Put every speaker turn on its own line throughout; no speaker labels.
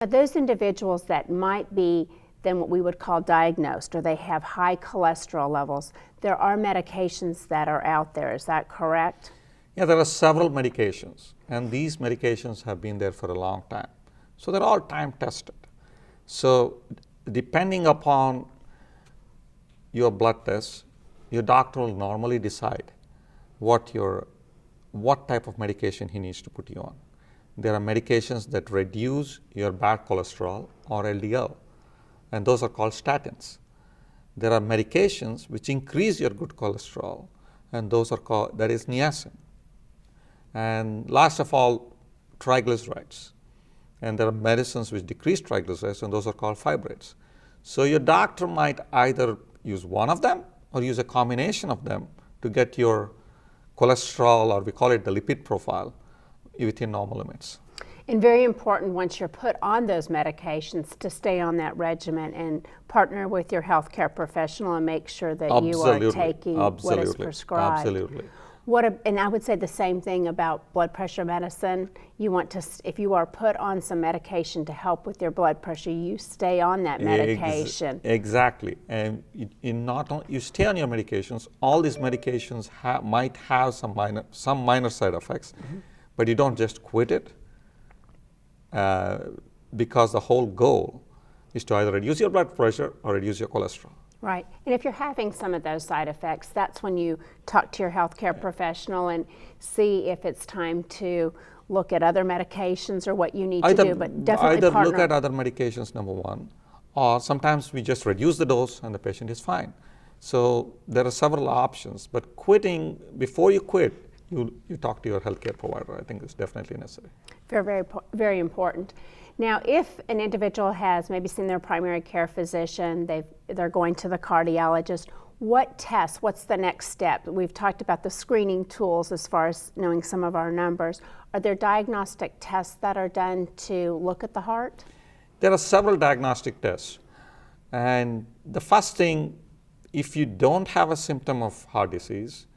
Those individuals that might be then what we would call diagnosed, or they have high cholesterol levels, there are medications that are out there. Is that correct?
Yeah, there are several medications, and these medications have been there for a long time. So they're all time tested. So depending upon your blood tests, your doctor will normally decide what type of medication he needs to put you on. There are medications that reduce your bad cholesterol or LDL, and those are called statins. There are medications which increase your good cholesterol, and those are called, that is niacin. And last of all, triglycerides. And there are medicines which decrease triglycerides, and those are called fibrates. So your doctor might either use one of them or use a combination of them to get your cholesterol, or we call it the lipid profile, within normal limits.
And very important, once you're put on those medications, to stay on that regimen and partner with your healthcare professional and make sure that you are taking what is prescribed.
Absolutely.
And I would say the same thing about blood pressure medicine. You want to, if you are put on some medication to help with your blood pressure, you stay on that medication.
Exactly. And you stay on your medications. All these medications might have some minor side effects, but you don't just quit it. Because the whole goal is to either reduce your blood pressure or reduce your cholesterol.
Right. And if you're having some of those side effects, that's when you talk to your healthcare professional and see if it's time to look at other medications or what you need to do, but definitely
either look at other medications, number one, or sometimes we just reduce the dose and the patient is fine. So there are several options, but quitting, before you quit, you talk to your healthcare provider. I think it's definitely necessary.
Very, very, very important. Now, if an individual has maybe seen their primary care physician, they're going to the cardiologist, what tests, what's the next step? We've talked about the screening tools as far as knowing some of our numbers. Are there diagnostic tests that are done to look at the heart?
There are several diagnostic tests. And the first thing, if you don't have a symptom of heart disease,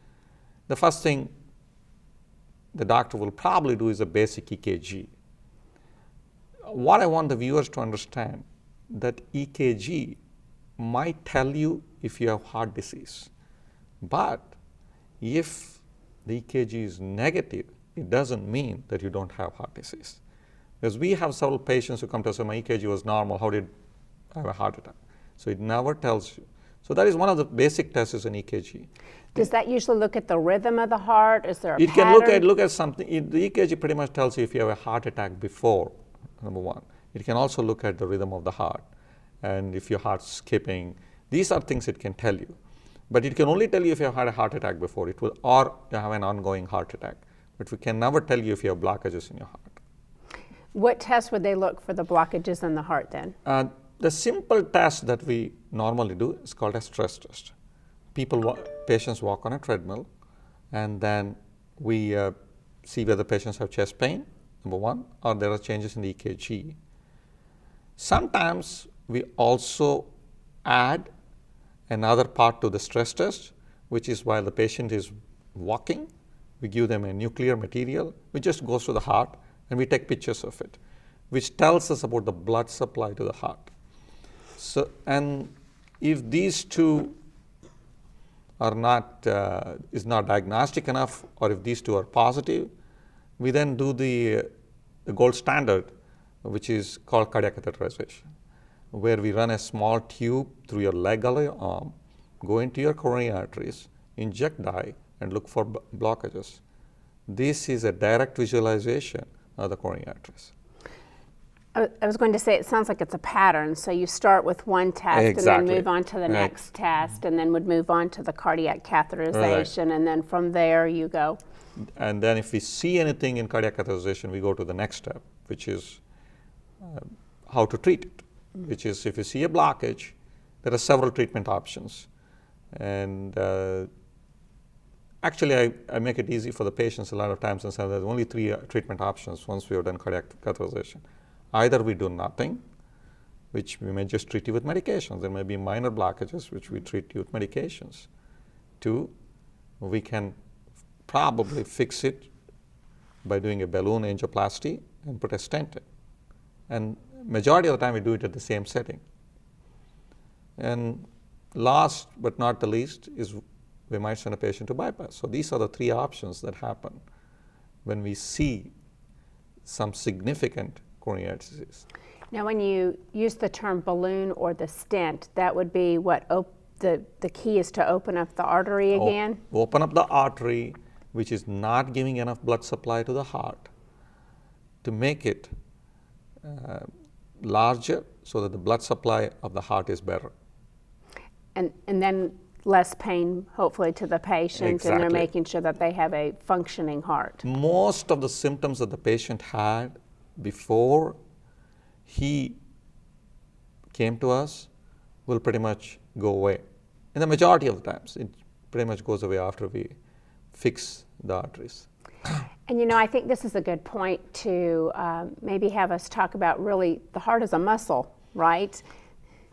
the first thing the doctor will probably do is a basic EKG. What I want the viewers to understand, that EKG might tell you if you have heart disease, but if the EKG is negative, it doesn't mean that you don't have heart disease. Because we have several patients who come to us and say, my EKG was normal, how did I have a heart attack? So it never tells you. So that is one of the basic tests, is an EKG.
Does that usually look at the rhythm of the heart? Is there a
pattern?
It
can look at something. The EKG pretty much tells you if you have a heart attack before, number one. It can also look at the rhythm of the heart, and if your heart's skipping. These are things it can tell you. But it can only tell you if you have had a heart attack before, or you have an ongoing heart attack. But we can never tell you if you have blockages in your heart.
What tests would they look for the blockages in the heart then?
The simple test that we normally do is called a stress test. Patients walk on a treadmill, and then we see whether patients have chest pain, number one, or there are changes in the EKG. Sometimes we also add another part to the stress test, which is while the patient is walking, we give them a nuclear material, which just goes to the heart, and we take pictures of it, which tells us about the blood supply to the heart. So, and if these two are not diagnostic enough, or if these two are positive, we then do the gold standard, which is called cardiac catheterization, where we run a small tube through your leg or your arm, go into your coronary arteries, inject dye, and look for blockages. This is a direct visualization of the coronary arteries.
I was going to say, it sounds like it's a pattern. So you start with one test and then move on to the next test, and then would move on to the cardiac catheterization, and then from there you go.
And then if we see anything in cardiac catheterization, we go to the next step, which is how to treat it, which is if you see a blockage, there are several treatment options. And actually, I make it easy for the patients a lot of times and say there's only 3 treatment options once we have done cardiac catheterization. Either we do nothing, which we may just treat you with medications. There may be minor blockages, which we treat you with medications. 2, we can probably fix it by doing a balloon angioplasty and put a stent in. majority of the time we do it at the same setting. And last but not the least is we might send a patient to bypass. So these are the three options that happen when we see some significant coronary disease.
Now, when you use the term balloon or the stent, that would be what the key is to open up the artery again?
Open up the artery, which is not giving enough blood supply to the heart, to make it larger so that the blood supply of the heart is better.
And then less pain, hopefully, to the patient,
Exactly.
and they're making sure that they have a functioning heart.
Most of the symptoms that the patient had before he came to us will pretty much go away. In the majority of the times, it pretty much goes away after we fix the arteries.
And I think this is a good point to maybe have us talk about really the heart is a muscle, right?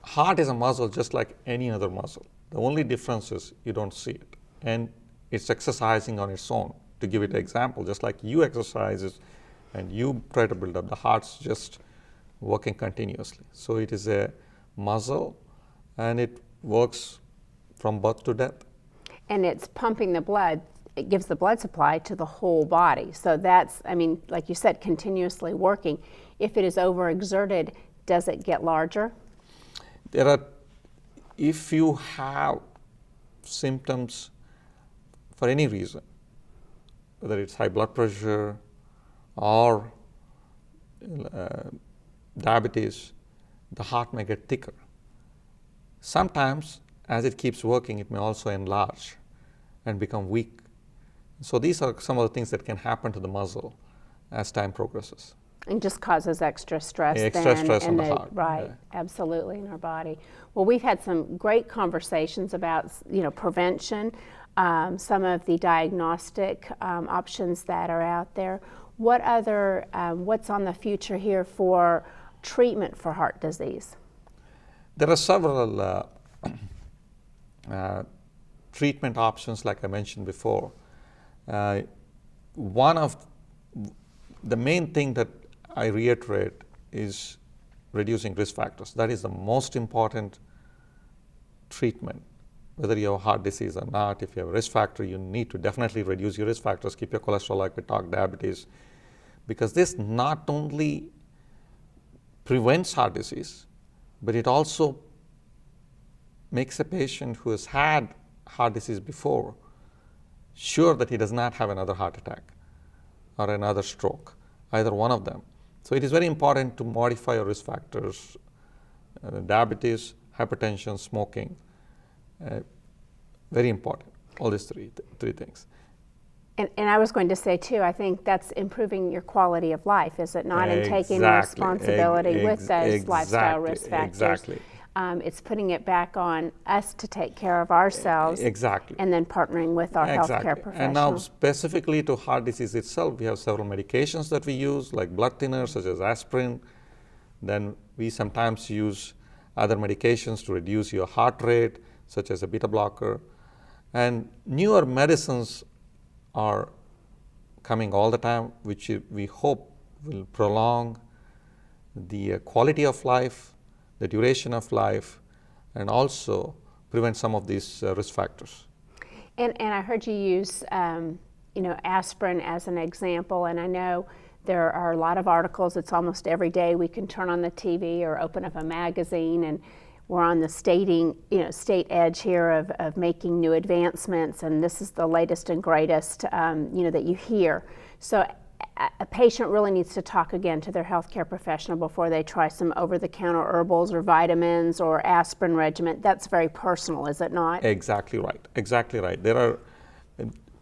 Heart is a muscle just like any other muscle. The only difference is you don't see it. And it's exercising on its own. To give it an example, just like you exercise and you try to build up, the heart's just working continuously. So it is a muscle and it works from birth to death.
And it's pumping the blood. It gives the blood supply to the whole body. So that's, like you said, continuously working. If it is overexerted, does it get larger?
If you have symptoms for any reason, whether it's high blood pressure or diabetes, the heart may get thicker. Sometimes, as it keeps working, it may also enlarge and become weak. So these are some of the things that can happen to the muscle as time progresses.
And just causes extra stress.
Extra stress on the heart.
Right,
yeah.
Absolutely, in our body. Well, we've had some great conversations about, prevention, some of the diagnostic options that are out there. What other, what's on the future here for treatment for heart disease?
There are several treatment options, like I mentioned before. One of the main thing that I reiterate is reducing risk factors. That is the most important treatment, whether you have heart disease or not. If you have a risk factor, you need to definitely reduce your risk factors, keep your cholesterol, like we talked, diabetes, because this not only prevents heart disease, but it also makes a patient who has had heart disease before sure that he does not have another heart attack or another stroke, either one of them. So it is very important to modify your risk factors, diabetes, hypertension, smoking, very important, all these three things.
And I was going to say too, I think that's improving your quality of life, is it not? And taking responsibility with those lifestyle risk factors.
Exactly.
It's putting it back on us to take care of ourselves.
Exactly.
And then partnering with our healthcare professionals.
And now specifically to heart disease itself, we have several medications that we use, like blood thinners such as aspirin. Then we sometimes use other medications to reduce your heart rate, such as a beta blocker. And newer medicines are coming all the time, which we hope will prolong the quality of life, the duration of life, and also prevent some of these risk factors.
And I heard you use aspirin as an example, and I know there are a lot of articles. It's almost every day we can turn on the TV or open up a magazine, and we're on the state edge here of making new advancements, and this is the latest and greatest that you hear. So a patient really needs to talk again to their healthcare professional before they try some over-the-counter herbals or vitamins or aspirin regimen. That's very personal, is it not?
Exactly right. Exactly right. There are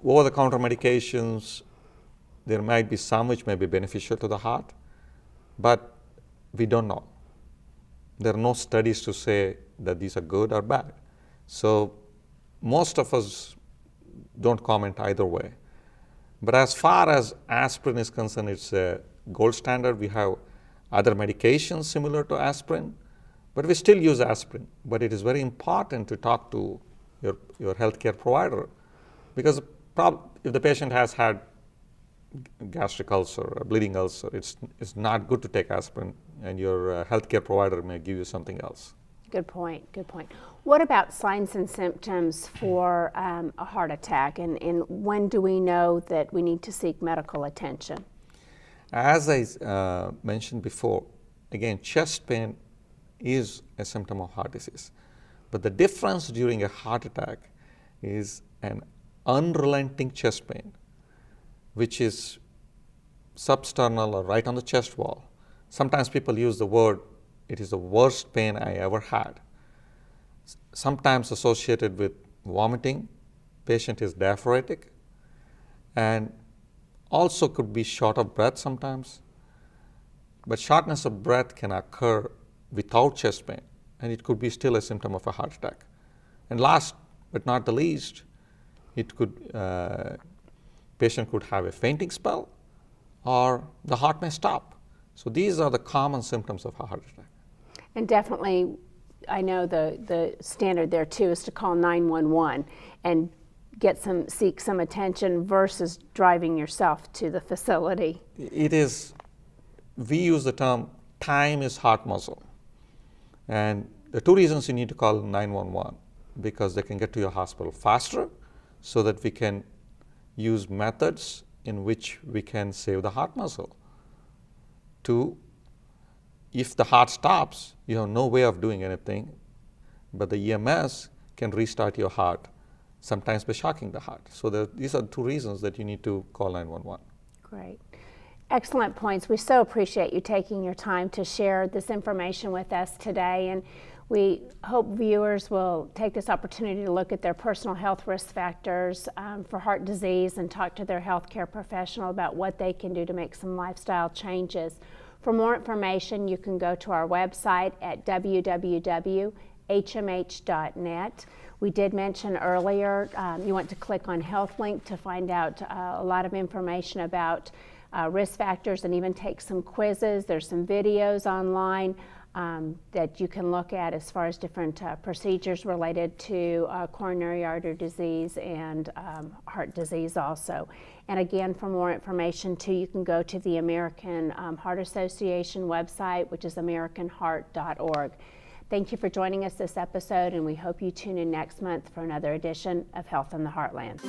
over-the-counter medications. There might be some which may be beneficial to the heart, but we don't know. There are no studies to say that these are good or bad. So most of us don't comment either way. But as far as aspirin is concerned, it's a gold standard. We have other medications similar to aspirin, but we still use aspirin. But it is very important to talk to your healthcare provider, because if the patient has had gastric ulcer, a bleeding ulcer, it's not good to take aspirin, and your healthcare provider may give you something else.
Good point, good point. What about signs and symptoms for a heart attack, and when do we know that we need to seek medical attention?
As I mentioned before, again, chest pain is a symptom of heart disease. But the difference during a heart attack is an unrelenting chest pain, which is substernal or right on the chest wall. Sometimes people use the word, it is the worst pain I ever had. Sometimes associated with vomiting, patient is diaphoretic, and also could be short of breath sometimes. But shortness of breath can occur without chest pain, and it could be still a symptom of a heart attack. And last but not the least, it could patient could have a fainting spell, or the heart may stop. So these are the common symptoms of a heart attack.
And definitely, I know the standard there too is to call 911 and seek some attention versus driving yourself to the facility.
It is, we use the term time is heart muscle. And the two reasons you need to call 911, because they can get to your hospital faster, so that we can use methods in which we can save the heart muscle. Two, if the heart stops, you have no way of doing anything, but the EMS can restart your heart, sometimes by shocking the heart. So these are two reasons that you need to call 911.
Great. Excellent points. We so appreciate you taking your time to share this information with us today, and we hope viewers will take this opportunity to look at their personal health risk factors for heart disease and talk to their healthcare professional about what they can do to make some lifestyle changes. For more information, you can go to our website at www.hmh.net. We did mention earlier you want to click on HealthLink to find out a lot of information about risk factors and even take some quizzes. There's some videos online that you can look at as far as different procedures related to coronary artery disease and heart disease also. And again, for more information too, you can go to the American Heart Association website, which is americanheart.org. Thank you for joining us this episode, and we hope you tune in next month for another edition of Health in the Heartland.